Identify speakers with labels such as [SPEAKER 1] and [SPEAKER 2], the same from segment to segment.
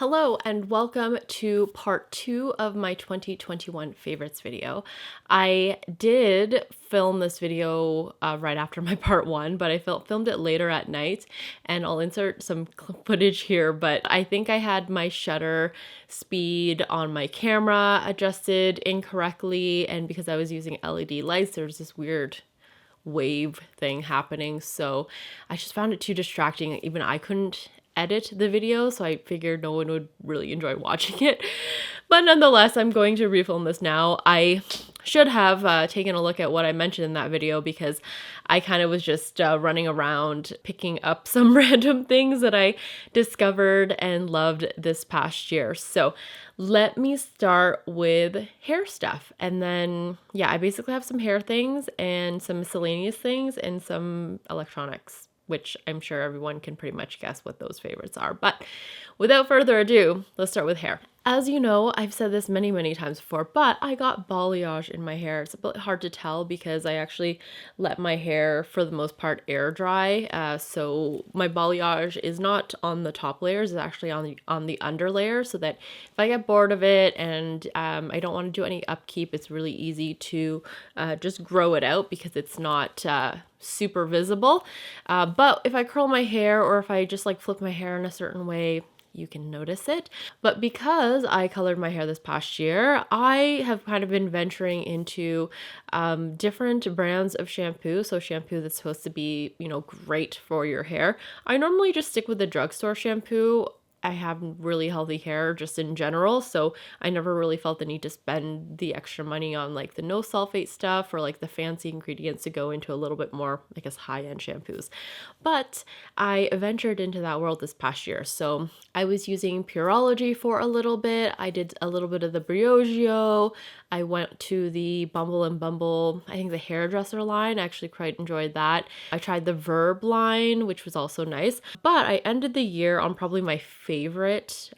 [SPEAKER 1] Hello and welcome to part 2 of my 2021 favorites video. I did film this video right after my part 1, but I filmed it later at night, and I'll insert some footage here, but I think I had my shutter speed on my camera adjusted incorrectly, and because I was using LED lights, there was this weird wave thing happening, so I just found it too distracting. Even I couldn't edit the video, so I figured no one would really enjoy watching it. But nonetheless, I'm going to refilm this now. I should have taken a look at what I mentioned in that video, because I kind of was just running around picking up some random things that I discovered and loved this past year. So let me start with hair stuff, and then I basically have some hair things and some miscellaneous things and some electronics, which I'm sure everyone can pretty much guess what those favorites are. But without further ado, let's start with hair. As you know, I've said this many times before, but I got balayage in my hair. It's a bit hard to tell because I actually let my hair, for the most part, air dry. So my balayage is not on the top layers, it's actually on the under layer, so that if I get bored of it and I don't want to do any upkeep, it's really easy to just grow it out because it's not super visible. But if I curl my hair, or if I just like flip my hair in a certain way, you can notice it. But because I colored my hair this past year, I have kind of been venturing into different brands of shampoo. So shampoo that's supposed to be, great for your hair. I normally just stick with the drugstore shampoo. I have really healthy hair just in general, so I never really felt the need to spend the extra money on like the no sulfate stuff or like the fancy ingredients to go into a little bit more, I guess, high-end shampoos. But I ventured into that world this past year. So I was using Pureology for a little bit. I did a little bit of the Briogeo. I went to the Bumble and Bumble, I think the hairdresser line. I actually quite enjoyed that. I tried the Verb line, which was also nice. But I ended the year on probably my favorite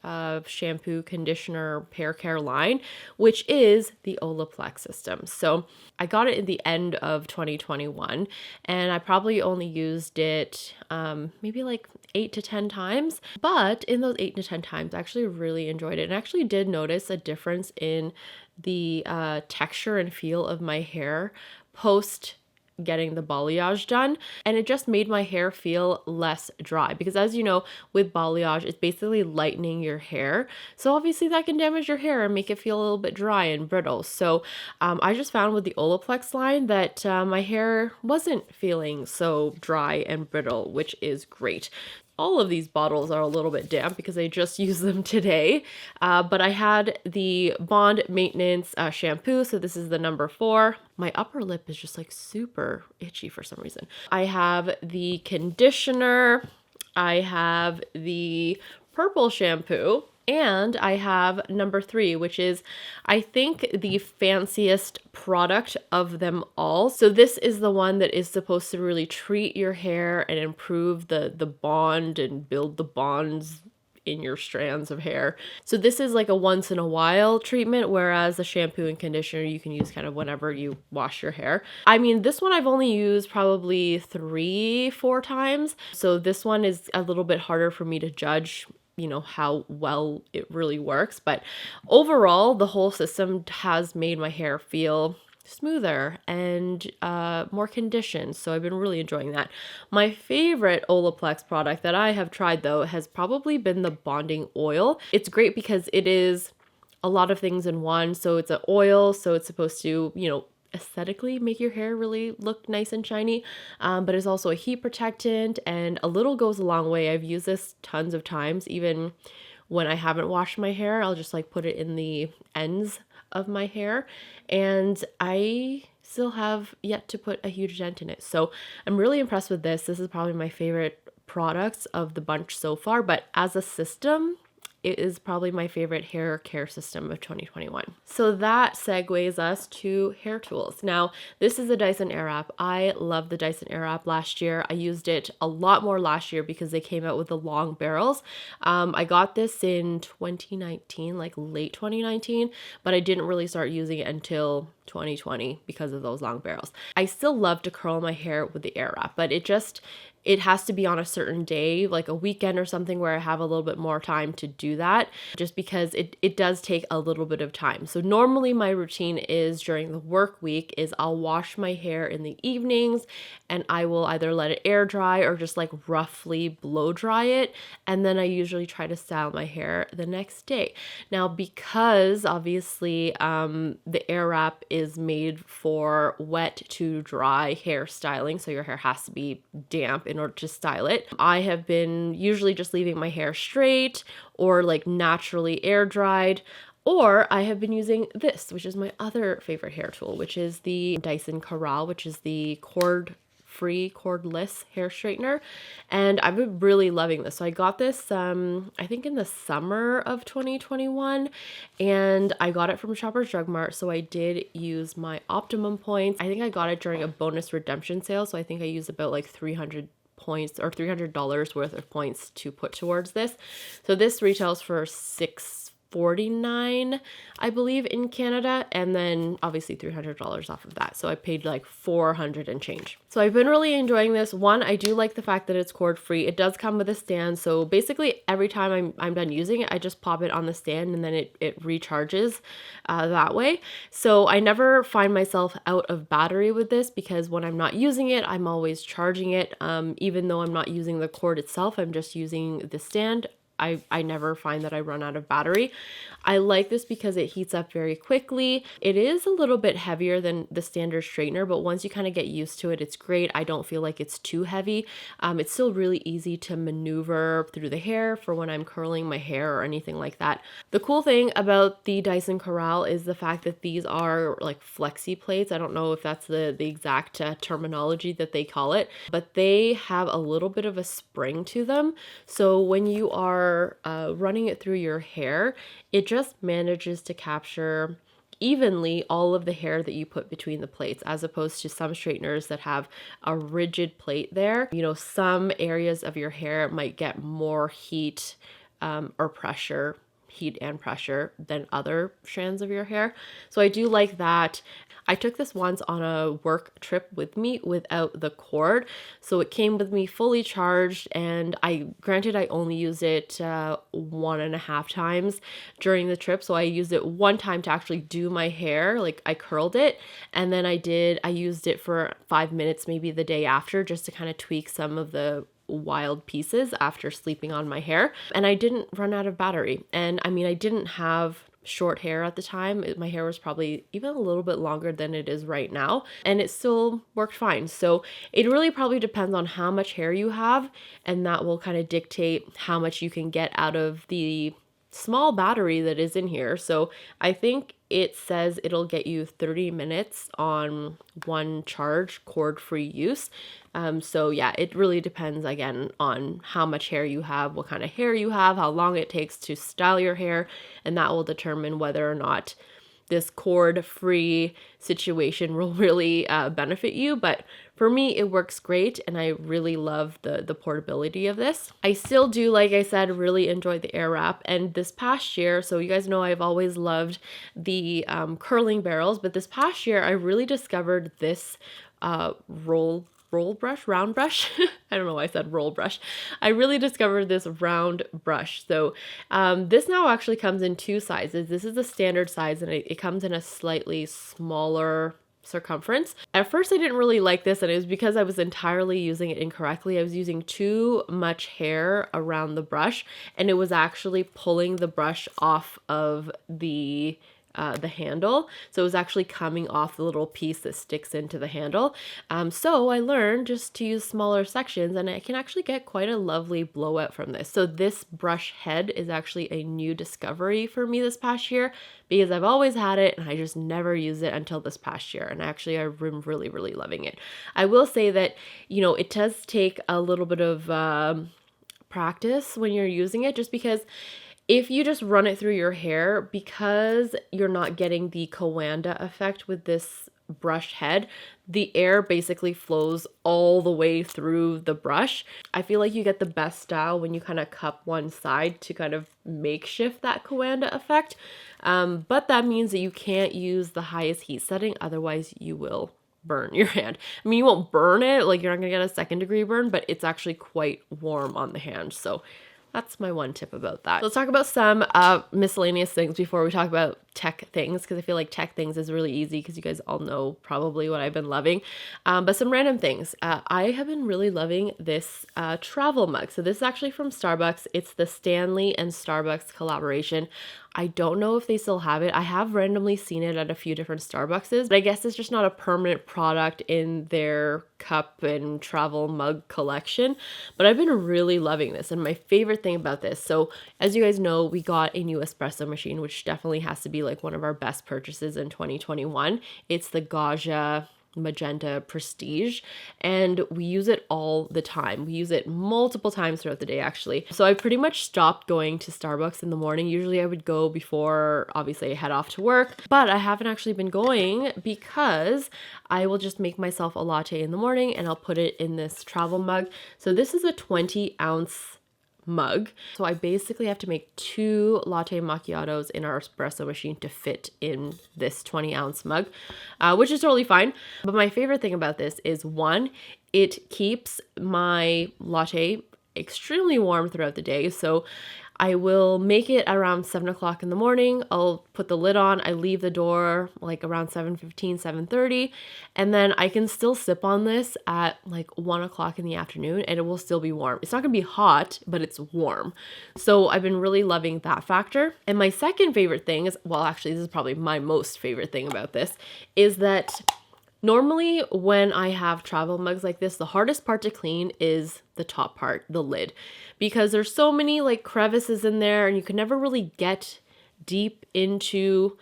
[SPEAKER 1] shampoo, conditioner, hair care line, which is the Olaplex system. So I got it in the end of 2021, and I probably only used it maybe like 8 to 10 times. But in those 8 to 10 times, I actually really enjoyed it, and actually did notice a difference in the texture and feel of my hair post getting the balayage done, and it just made my hair feel less dry, because as you know, with balayage, it's basically lightening your hair, so obviously that can damage your hair and make it feel a little bit dry and brittle. So I just found with the Olaplex line that my hair wasn't feeling so dry and brittle, which is great. All of these bottles are a little bit damp because I just used them today, but I had the Bond Maintenance shampoo, so this is the number 4. My upper lip is just like super itchy for some reason. I have the conditioner, I have the purple shampoo, and I have number 3, which is, I think, the fanciest product of them all. So this is the one that is supposed to really treat your hair and improve the bond and build the bonds in your strands of hair. So this is like a once in a while treatment, whereas the shampoo and conditioner you can use kind of whenever you wash your hair. I mean, this one I've only used probably 3-4 times. So this one is a little bit harder for me to judge how well it really works, but overall the whole system has made my hair feel smoother and more conditioned, so I've been really enjoying that. My favorite Olaplex product that I have tried, though, has probably been the bonding oil. It's great because it is a lot of things in one. So it's an oil, so it's supposed to aesthetically make your hair really look nice and shiny, but it's also a heat protectant, and a little goes a long way. I've used this tons of times. Even when I haven't washed my hair, I'll just like put it in the ends of my hair, and I still have yet to put a huge dent in it. So I'm really impressed with this. This is probably my favorite products of the bunch so far, but as a system, it is probably my favorite hair care system of 2021. So that segues us to hair tools. Now, this is a Dyson Airwrap. I love the Dyson Airwrap last year. I used it a lot more last year because they came out with the long barrels. I got this in 2019, like late 2019, but I didn't really start using it until 2020 because of those long barrels. I still love to curl my hair with the Airwrap, but it just it has to be on a certain day, like a weekend or something where I have a little bit more time to do that, just because it does take a little bit of time. So normally my routine is during the work week is I'll wash my hair in the evenings and I will either let it air dry or just like roughly blow dry it. And then I usually try to style my hair the next day. Now, because obviously the Airwrap is made for wet to dry hair styling, so your hair has to be damp in order to style it, I have been usually just leaving my hair straight or like naturally air dried. Or I have been using this, which is my other favorite hair tool, which is the Dyson Corrale, which is the cord-free, cordless hair straightener. And I've been really loving this. So I got this, I think in the summer of 2021, and I got it from Shoppers Drug Mart. So I did use my optimum points. I think I got it during a bonus redemption sale. So I think I used about like 300 points or $300 worth of points to put towards this. So this retails for $649, I believe, in Canada, and then obviously $300 off of that. So I paid like $400 and change. So I've been really enjoying this. One, I do like the fact that it's cord free. It does come with a stand. So basically every time I'm done using it, I just pop it on the stand and then it recharges that way. So I never find myself out of battery with this because when I'm not using it, I'm always charging it. Even though I'm not using the cord itself, I'm just using the stand. I never find that I run out of battery. I like this because it heats up very quickly. It is a little bit heavier than the standard straightener, but once you kind of get used to it, it's great. I don't feel like it's too heavy. It's still really easy to maneuver through the hair for when I'm curling my hair or anything like that. The cool thing about the Dyson Corrale is the fact that these are like flexi plates. I don't know if that's the exact terminology that they call it, but they have a little bit of a spring to them. So when you are running it through your hair, it just manages to capture evenly all of the hair that you put between the plates, as opposed to some straighteners that have a rigid plate there. You know, some areas of your hair might get more heat or pressure, heat and pressure than other strands of your hair. So I do like that. I took this once on a work trip with me without the cord. So it came with me fully charged, and I only used it 1.5 times during the trip. So I used it one time to actually do my hair, like I curled it, and then I used it for 5 minutes maybe the day after just to kind of tweak some of the wild pieces after sleeping on my hair. And I didn't run out of battery. And I mean, I didn't have short hair at the time. My hair was probably even a little bit longer than it is right now, and it still worked fine. So it really probably depends on how much hair you have, and that will kind of dictate how much you can get out of the small battery that is in here. So I think it says it'll get you 30 minutes on one charge, cord-free use. So yeah, it really depends again on how much hair you have, what kind of hair you have, how long it takes to style your hair, and that will determine whether or not this cord-free situation will really benefit you. But for me, it works great, and I really love the portability of this. I still do, like I said, really enjoy the Airwrap. And this past year, so you guys know I've always loved the curling barrels, but this past year I really discovered this round brush. I don't know why I said roll brush. I really discovered this round brush. So this now actually comes in two sizes. This is the standard size, and it comes in a slightly smaller circumference. At first I didn't really like this, and it was because I was entirely using it incorrectly. I was using too much hair around the brush, and it was actually pulling the brush off of the handle. So it was actually coming off the little piece that sticks into the handle. So I learned just to use smaller sections, and I can actually get quite a lovely blowout from this. So this brush head is actually a new discovery for me this past year, because I've always had it and I just never used it until this past year. And actually I'm really, really loving it. I will say that, you know, it does take a little bit of practice when you're using it, just because if you just run it through your hair, because you're not getting the Coanda effect with this brush head, the air basically flows all the way through the brush. I feel like you get the best style when you kind of cup one side to kind of makeshift that Coanda effect. But that means that you can't use the highest heat setting, otherwise you will burn your hand. I mean, you won't burn it, like you're not gonna get a second-degree burn, but it's actually quite warm on the hand. So that's my one tip about that. Let's talk about some miscellaneous things before we talk about tech things, because I feel like tech things is really easy because you guys all know probably what I've been loving. But some random things. I have been really loving this travel mug. So this is actually from Starbucks. It's the Stanley and Starbucks collaboration. I don't know if they still have it. I have randomly seen it at a few different Starbuckses, but I guess it's just not a permanent product in their cup and travel mug collection. But I've been really loving this, and my favorite thing about this, so as you guys know, we got a new espresso machine, which definitely has to be like one of our best purchases in 2021. It's the Gaggia Magenta Prestige, and we use it all the time. We use it multiple times throughout the day, actually. So I pretty much stopped going to Starbucks in the morning. Usually I would go before, obviously, I head off to work, but I haven't actually been going because I will just make myself a latte in the morning and I'll put it in this travel mug. So this is a 20-ounce mug. So I basically have to make 2 latte macchiatos in our espresso machine to fit in this 20-ounce mug, which is totally fine. But my favorite thing about this is, one, it keeps my latte extremely warm throughout the day. So I will make it around 7 o'clock in the morning. I'll put the lid on. I leave the door like around 7:15, 7:30, and then I can still sip on this at like 1 o'clock in the afternoon and it will still be warm. It's not gonna be hot, but it's warm. So I've been really loving that factor. And my second favorite thing is, well, actually, this is probably my most favorite thing about this, is that normally when I have travel mugs like this, the hardest part to clean is the top part, the lid, because there's so many like crevices in there and you can never really get deep into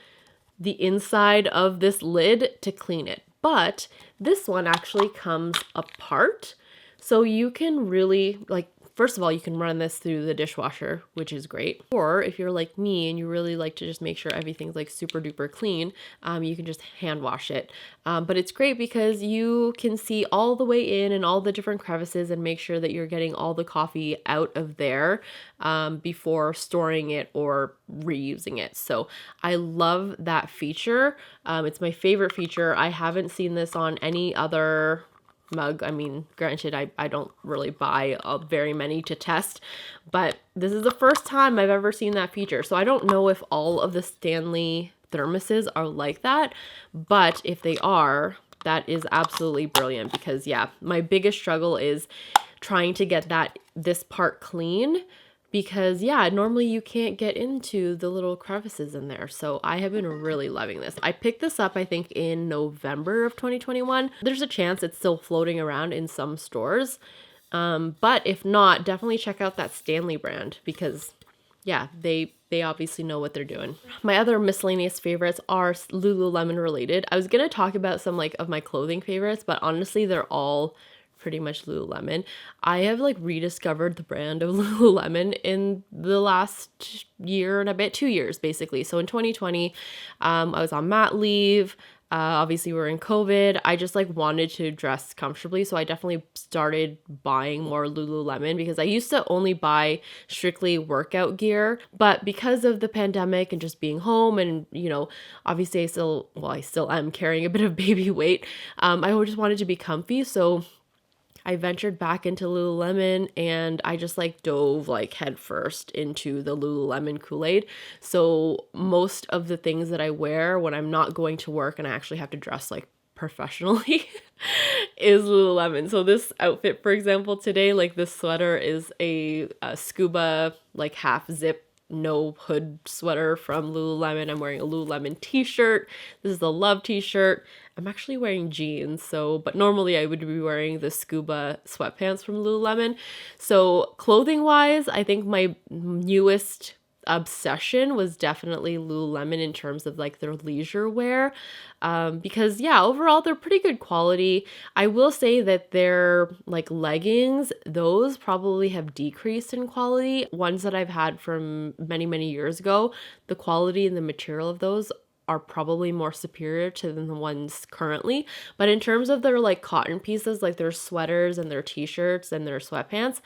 [SPEAKER 1] the inside of this lid to clean it. But this one actually comes apart, so you can really, like, first of all, you can run this through the dishwasher, which is great. Or if you're like me and you really like to just make sure everything's like super duper clean, you can just hand wash it. But it's great because you can see all the way in and all the different crevices and make sure that you're getting all the coffee out of there before storing it or reusing it. So I love that feature. It's my favorite feature. I haven't seen this on any other mug. I mean, granted, I don't really buy very many to test, but this is the first time I've ever seen that feature. So I don't know if all of the Stanley thermoses are like that, but if they are, that is absolutely brilliant, because yeah, my biggest struggle is trying to get this part clean, because yeah, normally you can't get into the little crevices in there. So I have been really loving this. I picked this up, I think, in November of 2021. There's a chance it's still floating around in some stores. But if not, definitely check out that Stanley brand, because yeah, they obviously know what they're doing. My other miscellaneous favorites are Lululemon related. I was gonna talk about some like of my clothing favorites, but honestly, they're all pretty much Lululemon. I have like rediscovered the brand of Lululemon in the last year and a bit, 2 years basically. So in 2020, I was on mat leave. Obviously we're in COVID. I just like wanted to dress comfortably. So I definitely started buying more Lululemon, because I used to only buy strictly workout gear, but because of the pandemic and just being home and, you know, obviously I still am carrying a bit of baby weight. I just wanted to be comfy. So I ventured back into Lululemon and I just like dove like headfirst into the Lululemon Kool-Aid. So most of the things that I wear when I'm not going to work and I actually have to dress like professionally is Lululemon. So this outfit, for example, today, like this sweater is a scuba like half zip no hood sweater from Lululemon. I'm wearing a Lululemon t-shirt. This is the Love t-shirt. I'm actually wearing jeans, but normally I would be wearing the scuba sweatpants from Lululemon. So clothing wise, I think my newest obsession was definitely Lululemon in terms of like their leisure wear, because yeah, overall they're pretty good quality. I will say that their like leggings, those probably have decreased in quality. Ones that I've had from many years ago, the quality and the material of those are probably more superior to the ones currently. But in terms of their like cotton pieces, like their sweaters and their t-shirts and their sweatpants,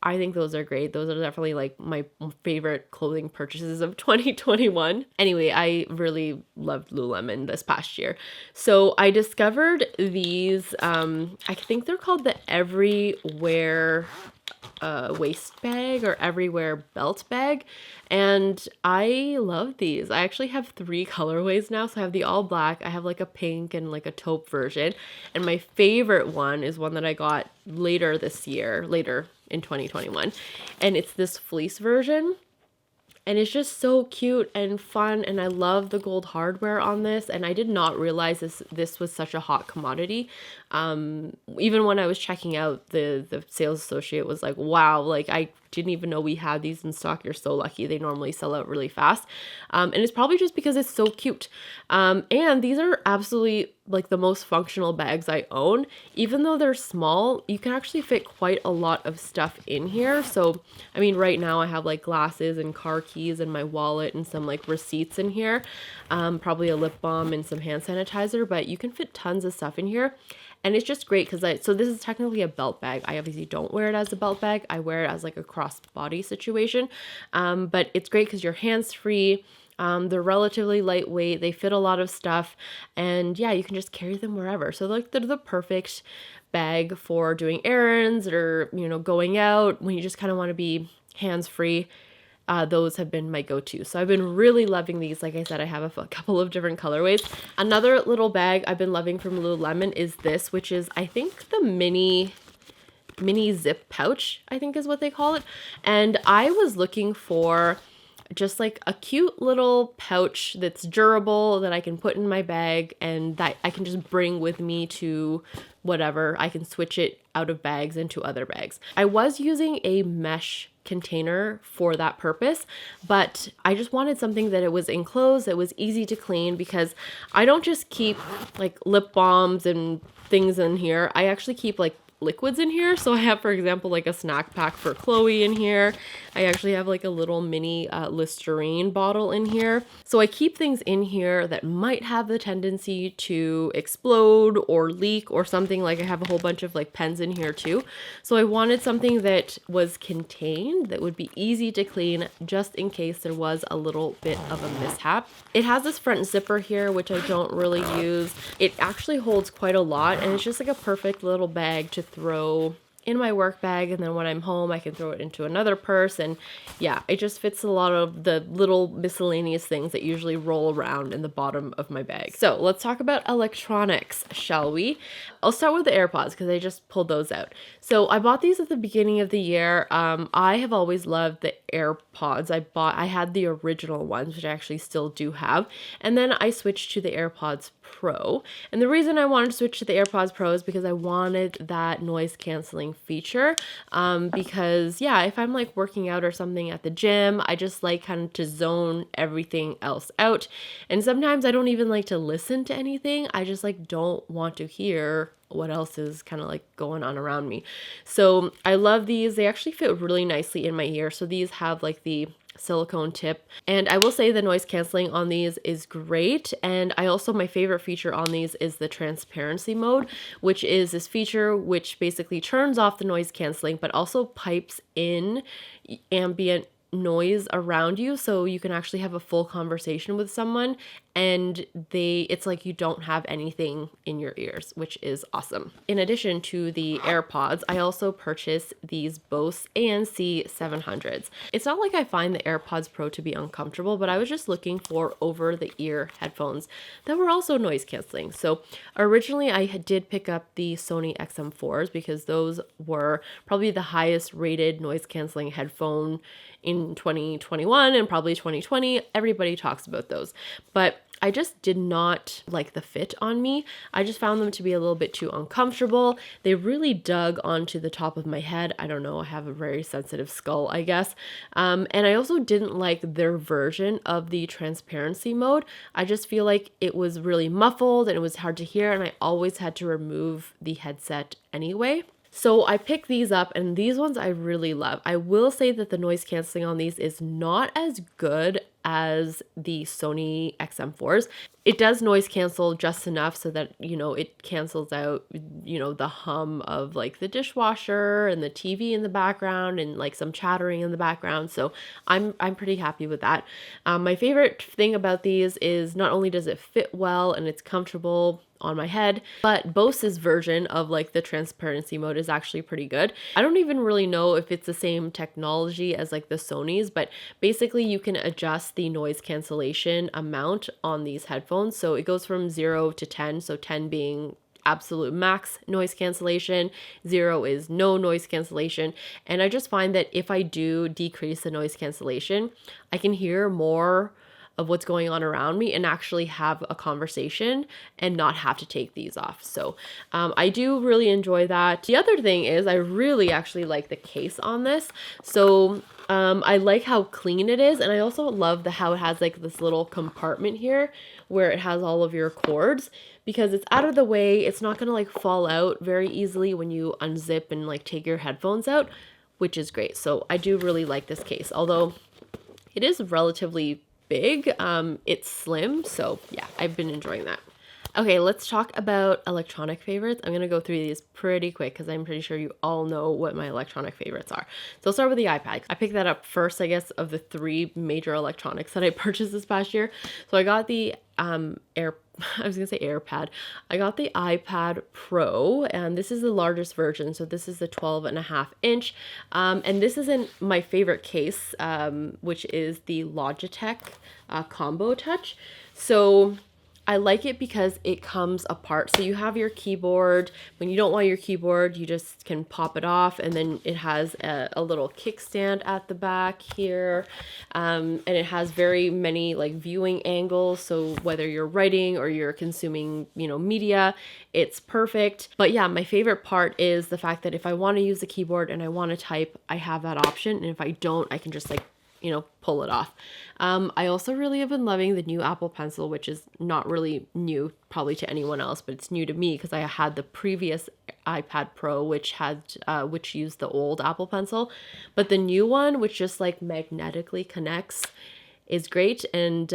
[SPEAKER 1] I think those are great. Those are definitely like my favorite clothing purchases of 2021. Anyway, I really loved Lululemon this past year. So I discovered these, I think they're called the Everywhere waist bag or Everywhere belt bag, and I love these. I actually have 3 colorways now. So I have the all black, I have like a pink and like a taupe version, and my favorite one is one that I got later in 2021, and it's this fleece version. And it's just so cute and fun, and I love the gold hardware on this, and I did not realize this was such a hot commodity. Even when I was checking out, the sales associate was like, wow, like I didn't even know we had these in stock. You're so lucky. They normally sell out really fast. And it's probably just because it's so cute. And these are absolutely like the most functional bags I own. Even though they're small, you can actually fit quite a lot of stuff in here. So, I mean, right now I have like glasses and car keys and my wallet and some like receipts in here. Probably a lip balm and some hand sanitizer, but you can fit tons of stuff in here. And it's just great because so this is technically a belt bag. I obviously don't wear it as a belt bag. I wear it as like a crossbody situation. But it's great because your hands free. They're relatively lightweight. They fit a lot of stuff. And yeah, you can just carry them wherever. So like they're the perfect bag for doing errands or, you know, going out when you just kind of want to be hands free. Those have been my go-to. So I've been really loving these. Like I said, I have a couple of different colorways. Another little bag I've been loving from Lululemon is this, which is, I think, the mini zip pouch, I think is what they call it. And I was looking for just like a cute little pouch that's durable that I can put in my bag and that I can just bring with me to whatever. I can switch it out of bags into other bags. I was using a mesh container for that purpose, but I just wanted something that it was enclosed, that was easy to clean, because I don't just keep like lip balms and things in here. I actually keep like liquids in here. So I have, for example, like a snack pack for Chloe in here. I actually have like a little mini Listerine bottle in here. So I keep things in here that might have the tendency to explode or leak or something. Like I have a whole bunch of like pens in here too. So I wanted something that was contained, that would be easy to clean just in case there was a little bit of a mishap. It has this front zipper here, which I don't really use. It actually holds quite a lot, and it's just like a perfect little bag to throw in my work bag, and then when I'm home I can throw it into another purse. And yeah, it just fits a lot of the little miscellaneous things that usually roll around in the bottom of my bag. So let's talk about electronics, shall we? I'll start with the AirPods because I just pulled those out. So I bought these at the beginning of the year. I have always loved the AirPods. I had the original ones, which I actually still do have, and then I switched to the AirPods Pro. And the reason I wanted to switch to the AirPods Pro is because I wanted that noise canceling feature. Because yeah, if I'm like working out or something at the gym, I just like kind of to zone everything else out. And sometimes I don't even like to listen to anything. I just like don't want to hear what else is kind of like going on around me. So I love these. They actually fit really nicely in my ear. So these have like the silicone tip, and I will say the noise canceling on these is great. And I also, my favorite feature on these is the transparency mode, which is this feature which basically turns off the noise canceling but also pipes in ambient noise around you, so you can actually have a full conversation with someone and it's like you don't have anything in your ears, which is awesome. In addition to the AirPods, I also purchased these Bose ANC 700s. It's not like I find the AirPods Pro to be uncomfortable, but I was just looking for over-the-ear headphones that were also noise canceling. So originally I did pick up the Sony XM4s because those were probably the highest rated noise canceling headphone in 2021 and probably 2020. Everybody talks about those, but I just did not like the fit on me. I just found them to be a little bit too uncomfortable. They really dug onto the top of my head. I don't know, I have a very sensitive skull, I guess. And I also didn't like their version of the transparency mode. I just feel like it was really muffled and it was hard to hear, and I always had to remove the headset anyway. So I picked these up, and these ones I really love. I will say that the noise canceling on these is not as good as the Sony XM4s. It does noise cancel just enough so that, you know, it cancels out, you know, the hum of like the dishwasher and the TV in the background and like some chattering in the background. So I'm pretty happy with that. My favorite thing about these is not only does it fit well and it's comfortable on my head, but Bose's version of like the transparency mode is actually pretty good. I don't even really know if it's the same technology as like the Sony's, but basically you can adjust the noise cancellation amount on these headphones. So it goes from 0 to 10, so 10 being absolute max noise cancellation, 0 is no noise cancellation. And I just find that if I do decrease the noise cancellation, I can hear more of what's going on around me and actually have a conversation and not have to take these off. So I do really enjoy that. The other thing is I really actually like the case on this. So I like how clean it is, and I also love how it has like this little compartment here where it has all of your cords, because it's out of the way. It's not gonna like fall out very easily when you unzip and like take your headphones out, which is great. So I do really like this case, although it is relatively big. It's slim, so yeah, I've been enjoying that. Okay, let's talk about electronic favorites. I'm gonna go through these pretty quick because I'm pretty sure you all know what my electronic favorites are. So I'll start with the iPad. I picked that up first, I guess, of the 3 major electronics that I purchased this past year. So I got the AirPad. I got the iPad Pro, and this is the largest version. So this is the 12.5-inch. And this isn't my favorite case, which is the Logitech Combo Touch. So I like it because it comes apart. So you have your keyboard. When you don't want your keyboard, you just can pop it off, and then it has a little kickstand at the back here. And it has very many like viewing angles. So whether you're writing or you're consuming, you know, media, it's perfect. But yeah, my favorite part is the fact that if I want to use the keyboard and I want to type, I have that option. And if I don't, I can just like, you know, pull it off. I also really have been loving the new Apple Pencil, which is not really new probably to anyone else, but it's new to me because I had the previous iPad Pro, which used the old Apple Pencil, but the new one, which just like magnetically connects, is great. And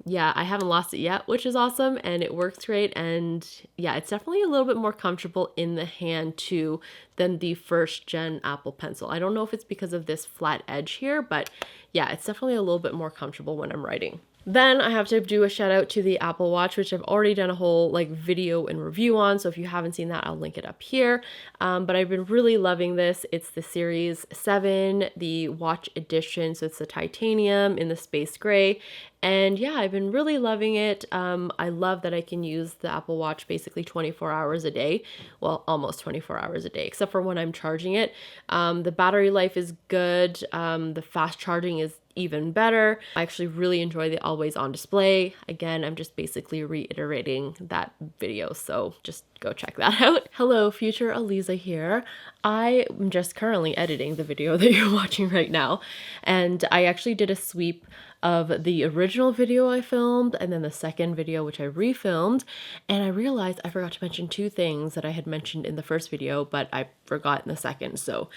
[SPEAKER 1] yeah, I haven't lost it yet, which is awesome, and it works great. And yeah, it's definitely a little bit more comfortable in the hand too than the first gen Apple Pencil. I don't know if it's because of this flat edge here, but yeah, it's definitely a little bit more comfortable when I'm writing. Then I have to do a shout out to the Apple Watch, which I've already done a whole like video and review on. So if you haven't seen that, I'll link it up here. But I've been really loving this. It's the Series 7, the watch edition. So it's the titanium in the space gray. And yeah, I've been really loving it. I love that I can use the Apple Watch basically 24 hours a day. Well, almost 24 hours a day, except for when I'm charging it. The battery life is good. The fast charging is even better. I actually really enjoy the always on display. Again, I'm just basically reiterating that video, so just go check that out. Hello, future Aliza here. I am just currently editing the video that you're watching right now, and I actually did a sweep of the original video I filmed and then the second video, which I refilmed, and I realized I forgot to mention 2 things that I had mentioned in the first video, but I forgot in the second, so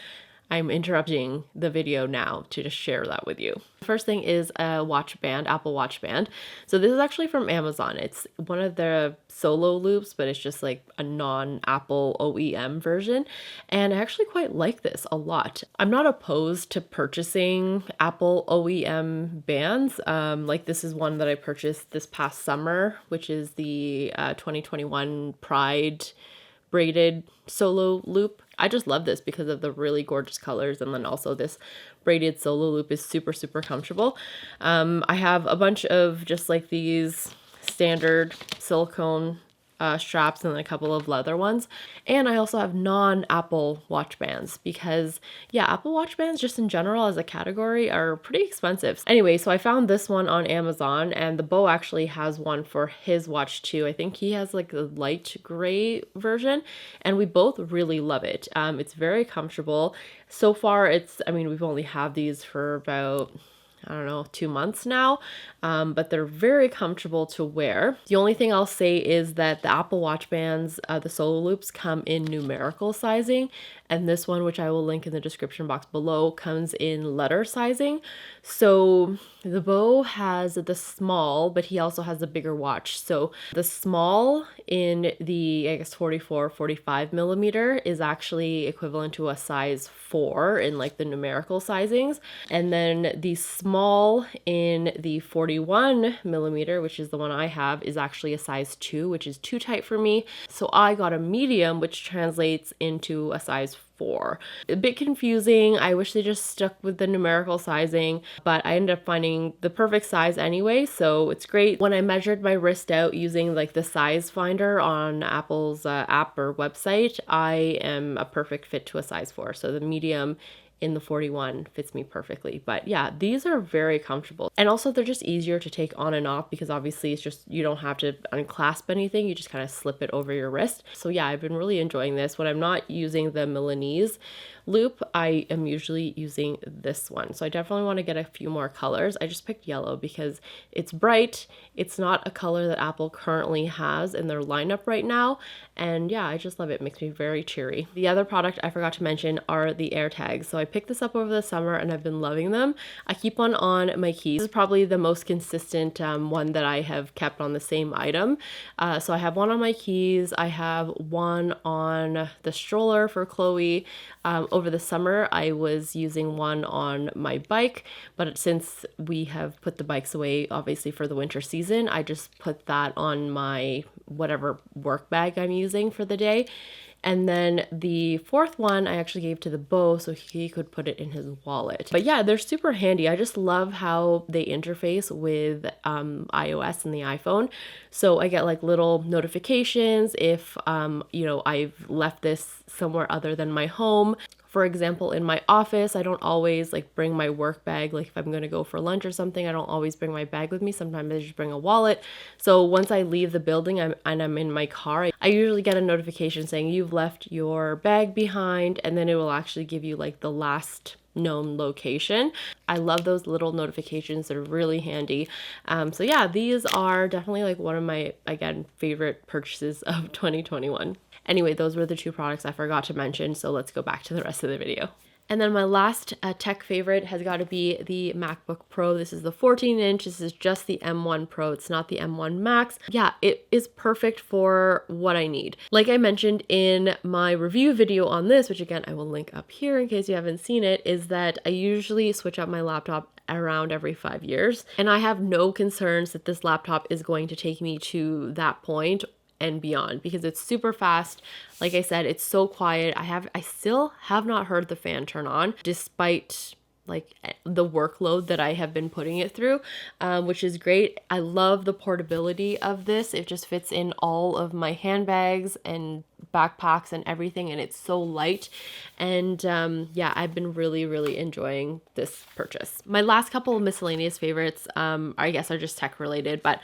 [SPEAKER 1] I'm interrupting the video now to just share that with you. The first thing is a watch band, Apple Watch band. So this is actually from Amazon. It's one of the solo loops, but it's just like a non-Apple OEM version. And I actually quite like this a lot. I'm not opposed to purchasing Apple OEM bands. Like this is one that I purchased this past summer, which is the 2021 Pride braided solo loop. I just love this because of the really gorgeous colors, and then also this braided solo loop is super, super comfortable. I have a bunch of just like these standard silicone straps and then a couple of leather ones. And I also have non-Apple watch bands because yeah, Apple watch bands just in general as a category are pretty expensive. Anyway, so I found this one on Amazon, and the Bo actually has one for his watch too. I think he has like a light gray version, and we both really love it. It's very comfortable. So far, we've only had these for about I don't know, 2 months now, but they're very comfortable to wear. The only thing I'll say is that the Apple Watch bands, the Solo Loops, come in numerical sizing, and this one, which I will link in the description box below, comes in letter sizing. So the Bo has the small, but he also has the bigger watch. So the small in the, I guess, 44, 45 millimeter is actually equivalent to a size 4 in like the numerical sizings. And then the small in the 41 millimeter, which is the one I have, is actually a size 2, which is too tight for me. So I got a medium, which translates into a size 4. A bit confusing. I wish they just stuck with the numerical sizing, but I ended up finding the perfect size anyway, so it's great. When I measured my wrist out using like the size finder on Apple's app or website, I am a perfect fit to a size 4. So the medium in the 41 fits me perfectly. But yeah, these are very comfortable. And also they're just easier to take on and off because obviously it's just, you don't have to unclasp anything. You just kind of slip it over your wrist. So yeah, I've been really enjoying this. When I'm not using the Milanese loop, I am usually using this one. So I definitely want to get a few more colors. I just picked yellow because it's bright. It's not a color that Apple currently has in their lineup right now. And yeah, I just love it. It makes me very cheery. The other product I forgot to mention are the AirTags. So I picked this up over the summer and I've been loving them. I keep one on my keys. This is probably the most consistent one that I have kept on the same item. So I have one on my keys. I have one on the stroller for Chloe. Over the summer, I was using one on my bike, but since we have put the bikes away, obviously for the winter season, I just put that on my whatever work bag I'm using for the day. And then the fourth one I actually gave to the Bo so he could put it in his wallet. But yeah, they're super handy. I just love how they interface with iOS and the iPhone. So I get like little notifications if, I've left this somewhere other than my home. For example, in my office, I don't always like bring my work bag. Like if I'm going to go for lunch or something, I don't always bring my bag with me. Sometimes I just bring a wallet. So once I leave the building and I'm in my car, I usually get a notification saying you've left your bag behind, and then it will actually give you like the last known location. I love those little notifications. They're really handy. So yeah, these are definitely like one of my, again, favorite purchases of 2021. Anyway, those were the two products I forgot to mention, so let's go back to the rest of the video. And then my last tech favorite has got to be the MacBook Pro. This is the 14-inch. This is just the M1 Pro. It's not the M1 Max. Yeah, it is perfect for what I need. Like I mentioned in my review video on this, which again, I will link up here in case you haven't seen it, is that I usually switch out my laptop around every 5 years. And I have no concerns that this laptop is going to take me to that point and beyond because it's super fast. Like I said, it's so quiet. I still have not heard the fan turn on despite like the workload that I have been putting it through, which is great. I love the portability of this. It just fits in all of my handbags and backpacks and everything, and it's so light. And yeah, I've been really, really enjoying this purchase. My last couple of miscellaneous favorites, I guess, are just tech related, but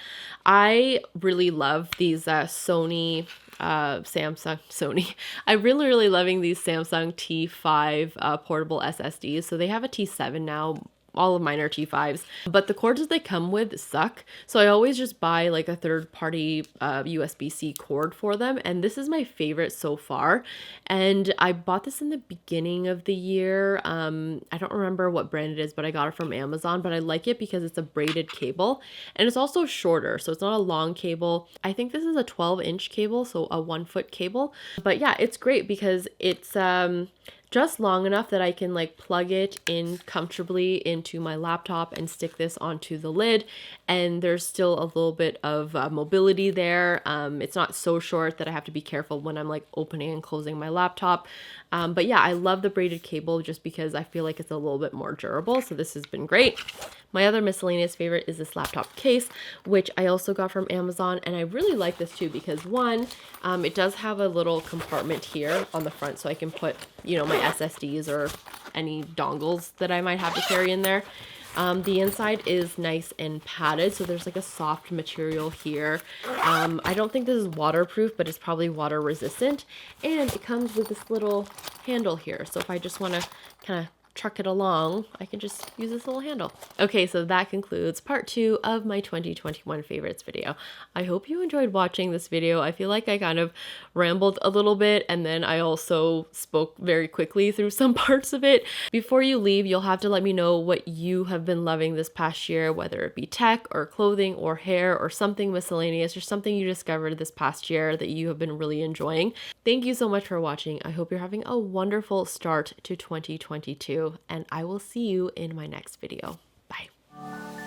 [SPEAKER 1] I really love these Sony. I'm really loving these Samsung T5 portable SSDs. So they have a T7 now. All of mine are T5s, but the cords that they come with suck. So I always just buy like a third-party USB-C cord for them. And this is my favorite so far. And I bought this in the beginning of the year. I don't remember what brand it is, but I got it from Amazon. But I like it because it's a braided cable and it's also shorter. So it's not a long cable. I think this is a 12-inch cable, so a 1-foot cable. But yeah, it's great because it's just long enough that I can like plug it in comfortably into my laptop and stick this onto the lid, and there's still a little bit of mobility there. It's not so short that I have to be careful when I'm like opening and closing my laptop. But yeah, I love the braided cable just because I feel like it's a little bit more durable. So this has been great. My other miscellaneous favorite is this laptop case, which I also got from Amazon. And I really like this too because one, it does have a little compartment here on the front so I can put, my SSDs or any dongles that I might have to carry in there. The inside is nice and padded, so there's like a soft material here. I don't think this is waterproof, but it's probably water resistant. And it comes with this little handle here. So if I just want to kind of truck it along, I can just use this little handle. Okay, so that concludes part 2 of my 2021 favorites video. I hope you enjoyed watching this video. I feel like I kind of rambled a little bit, and then I also spoke very quickly through some parts of it. Before you leave, you'll have to let me know what you have been loving this past year, whether it be tech or clothing or hair or something miscellaneous or something you discovered this past year that you have been really enjoying. Thank you so much for watching. I hope you're having a wonderful start to 2022, and I will see you in my next video. Bye.